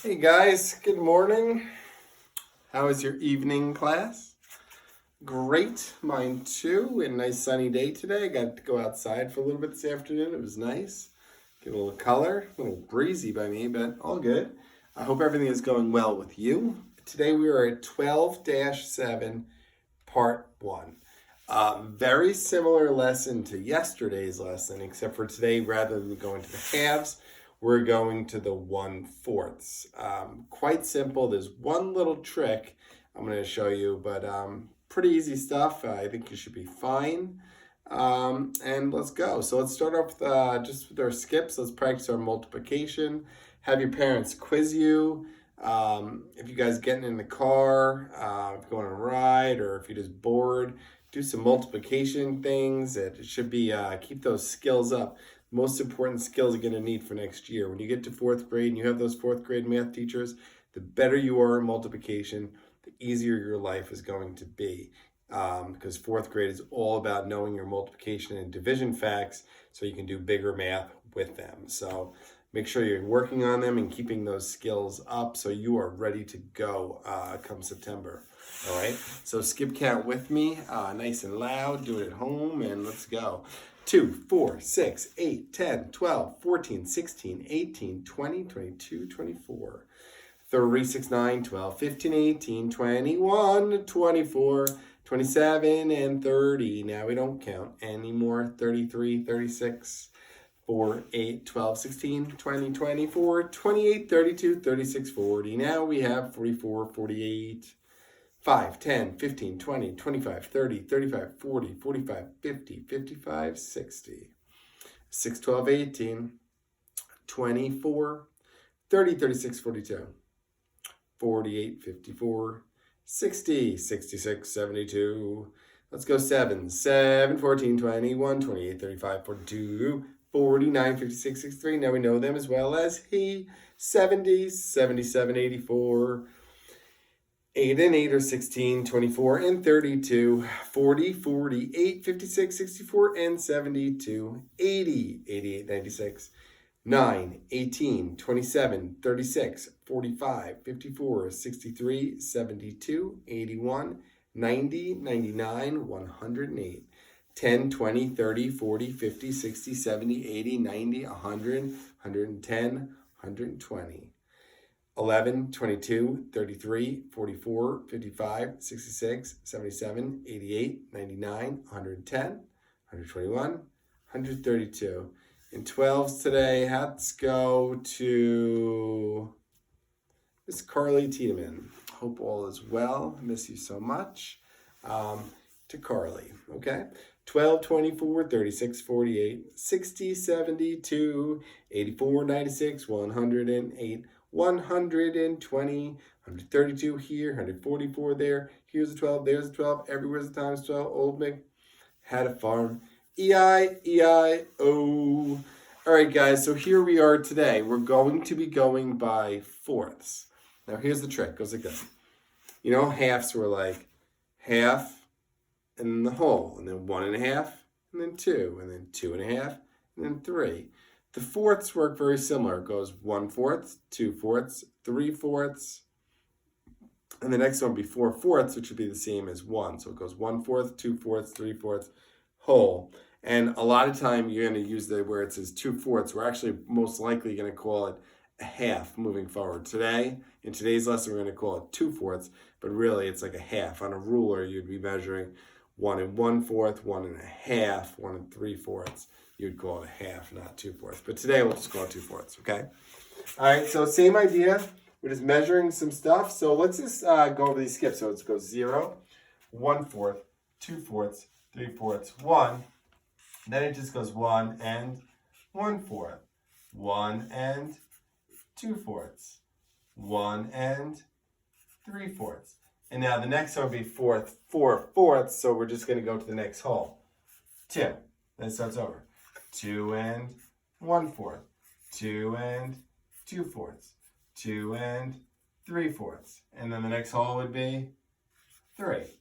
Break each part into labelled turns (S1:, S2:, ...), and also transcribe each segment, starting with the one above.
S1: Hey guys, good morning. How was your evening class? Great, mine too. A nice sunny day today. I got to go outside for a little bit this afternoon. It was nice. Get a little color, a little breezy by me, but all good. I hope everything is going well with you. Today we are at 12-7, part 1. Very similar lesson to yesterday's lesson, except for today, rather than going to the halves, we're going to the 1/4. Quite simple. There's one little trick I'm going to show you, but pretty easy stuff. I think you should be fine. And let's go. So let's start off with, just with our skips. Let's practice our multiplication. Have your parents quiz you. If you guys getting in the car, if you're going on a ride, or if you're just bored, do some multiplication things. It should be keep those skills up. Most important skills you're going to need for next year. When you get to 4th grade and you have those 4th grade math teachers, the better you are in multiplication, the easier your life is going to be. Because 4th grade is all about knowing your multiplication and division facts so you can do bigger math with them. So make sure you're working on them and keeping those skills up so you are ready to go come September. All right, so skip count with me, nice and loud, do it at home, and let's go. 2, 4, 6, 8, 10, 12, 14, 16, 18, 20, 22, 24, 3, 6, 9, 12, 15, 18, 21, 24, 27, and 30. Now we don't count anymore. 33, 36, 4, 8, 12, 16, 20, 24, 28, 32, 36, 40. Now we have 44, 48, 5, 10, 15, 20, 25, 30, 35, 40, 45, 50, 55, 60, 6, 12, 18, 24, 30, 36, 42, 48, 54, 60, 66, 72. Let's go 7, 7, 14, 21, 28, 35, 42, 49, 56, 63. Now we know them as well as he. 70, 77, 84. 8 and 8 are 16, 24 and 32, 40, 48, 56, 64 and 72, 80, 88, 96, 9, 18, 27, 36, 45, 54, 63, 72, 81, 90, 99, 108, 10, 20, 30, 40, 50, 60, 70, 80, 90, 100, 110, 120. 11, 22, 33, 44, 55, 66, 77, 88, 99, 110, 121, 132. In 12s today, let's go to Miss Carly Tiedemann. Hope all is well. I miss you so much. To Carly, okay? 12, 24, 36, 48, 60, 72, 84, 96, 108, 120, 132 here, 144 there. Here's a 12, there's a 12, everywhere's a times 12. Old Mick had a farm. E-I-E-I-O. All right, guys, so here we are today. We're going to be going by fourths. Now, here's the trick. It goes like this. You know, halves were like half and the whole, and then 1.5, and then 2, and then 2.5, and then 3. The fourths work very similar. It goes 1/4, 2/4, 3/4, and the next one would be 4/4, which would be the same as 1. So it goes 1/4, 2/4, 3/4, whole. And a lot of time you're going to use where it says 2/4. We're actually most likely going to call it a half moving forward. Today, in today's lesson, we're going to call it 2/4, but really it's like a half. On a ruler, you'd be measuring 1 1/4, 1.5, 1 3/4. You'd call it a half, not 2/4. But today we'll just call it 2/4, okay? All right, so same idea. We're just measuring some stuff. So let's just go over these skips. So let's go 0, 1/4, 2/4, 3/4, 1. Then it just goes 1 and 1/4, 1 and 2/4, 1 and 3/4. And now the next one will be 4/4, so we're just going to go to the next whole. 2. Then it starts over. 2 and 1/4, 2 and 2/4, 2 and 3/4. And then the next whole would be 3.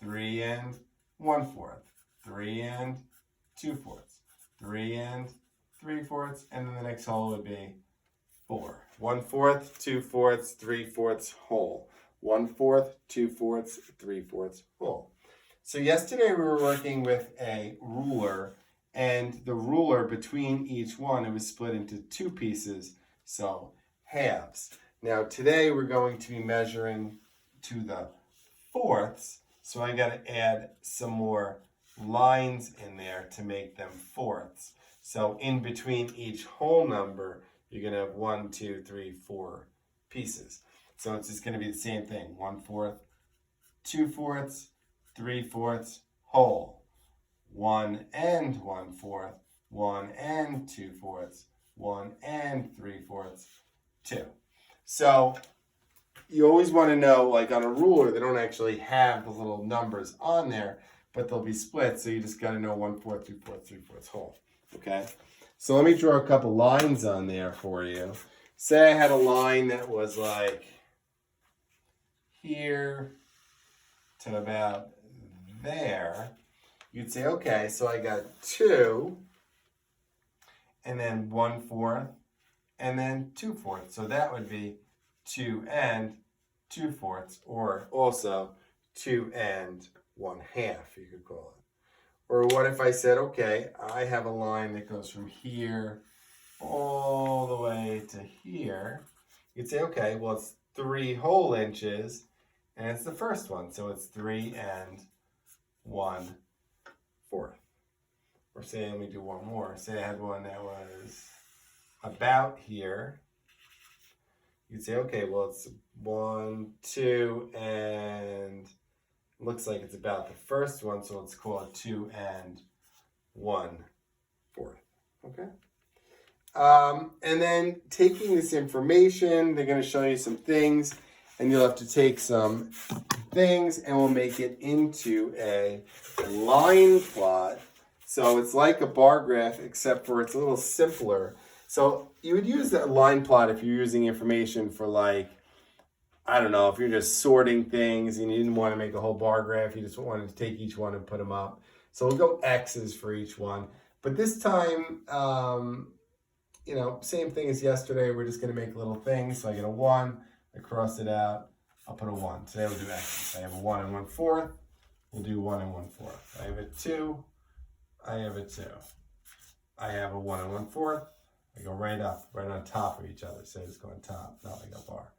S1: 3 and 1/4, 3 and 2/4, 3 and 3/4. And then the next whole would be 4. 1/4, 2/4, 3/4 whole. 1/4, 2/4, 3/4 whole. So yesterday we were working with a ruler, and the ruler between each one, it was split into 2 pieces, so halves. Now today we're going to be measuring to the fourths, so I got to add some more lines in there to make them fourths. So in between each whole number, you're going to have 1, 2, 3, 4 pieces. So it's just going to be the same thing. 1/4, 2/4, 3/4 whole. 1 and 1/4, 1 and 2/4, 1 and 3/4, 2. So you always want to know, like on a ruler, they don't actually have the little numbers on there, but they'll be split. So you just got to know 1/4, 2/4, 3/4 whole. Okay. So let me draw a couple lines on there for you. Say I had a line that was like here to about there. You'd say, okay, so I got 2, and then 1/4, and then 2/4. So that would be 2 and 2/4, or also 2 and 1/2, you could call it. Or what if I said, okay, I have a line that goes from here all the way to here. You'd say, okay, well, it's 3 whole inches, and it's the first one, so it's 3 and 1/4. Or say, let me do one more. Say I had one that was about here. You'd say, okay, well, it's 1, 2, and looks like it's about the first one, so let's call it 2 and 1/4. Okay? And then taking this information, they're going to show you some things, and you'll have to take some things and we'll make it into a line plot. So it's like a bar graph, except for it's a little simpler. So you would use that line plot if you're using information for, like, I don't know, if you're just sorting things and you didn't want to make a whole bar graph, you just wanted to take each one and put them up. So we'll go X's for each one. But this time, same thing as yesterday. We're just going to make little things. So I get a 1, I cross it out, I'll put a 1. Today we'll do X's. I have a 1 and 1/4. We'll do 1 and 1/4. I have a 2. I have a 2. I have a 1 and 1/4. I go right up, right on top of each other. So I just go on top, not like a bar.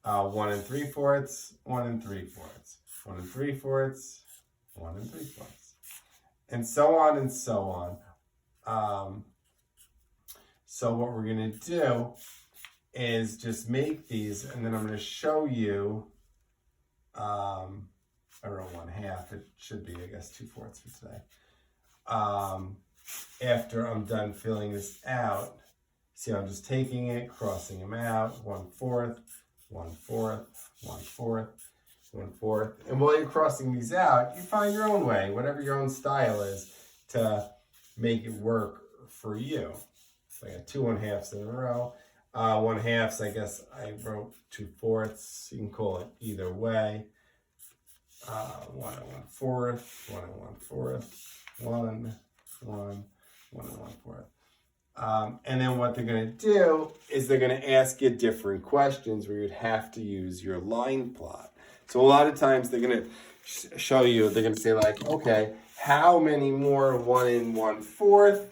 S1: 1 and 3/4, 1 and 3/4, 1 and 3/4, 1 and 3/4, and so on and so on. So what we're going to do is just make these, and then I'm going to show you, I don't know, 1/2. It should be, I guess, 2/4 for today. After I'm done filling this out, see, I'm just taking it, crossing them out, 1/4, 1/4, 1/4, 1/4. And while you're crossing these out, you find your own way, whatever your own style is, to make it work for you. So I got 2 1/2s in a row. 1/2s, I guess I wrote 2/4. You can call it either way. 1 and 1/4, 1 and 1/4, 1, 1, 1 and 1/4. And then what they're going to do is they're going to ask you different questions where you'd have to use your line plot. So a lot of times they're going to show you, they're going to say, like, okay, how many more 1 and 1/4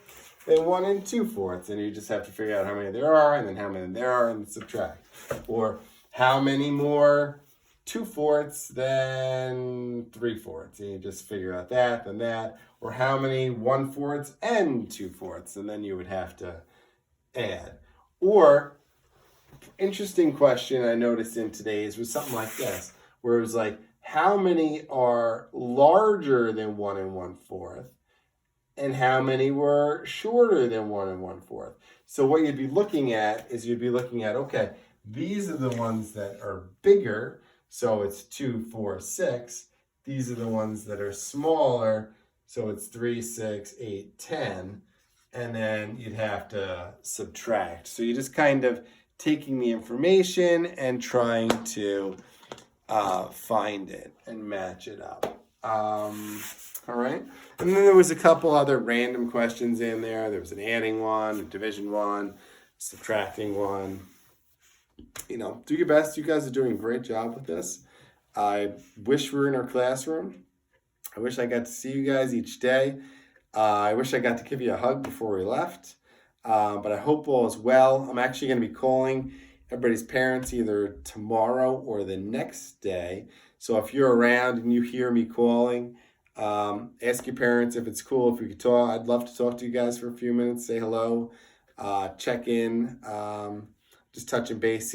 S1: than 1 and 2/4? And you just have to figure out how many there are, and then how many there are, and subtract. Or how many more 2/4 than 3/4? And you just figure out that, then that. Or how many 1/4 and 2/4? And then you would have to add. Or, interesting question I noticed in today's was something like this, where it was like, how many are larger than 1 and 1/4? And how many were shorter than 1 and 1/4? So what you'd be looking at is okay, these are the ones that are bigger, so it's 2, 4, 6. These are the ones that are smaller, so it's 3, 6, 8, 10. And then you'd have to subtract. So you're just kind of taking the information and trying to find it and match it up. All right. And then there was a couple other random questions in there. There was an adding one, a division one. subtracting 1. Do your best. You guys are doing a great job with this. I wish we were in our classroom. I wish I got to see you guys each day. I wish I got to give you a hug before we left. But I hope all is well. I'm actually going to be calling everybody's parents either tomorrow or the next day. So if you're around and you hear me calling, ask your parents if it's cool, if we could talk. I'd love to talk to you guys for a few minutes, say hello, check in, just touching base.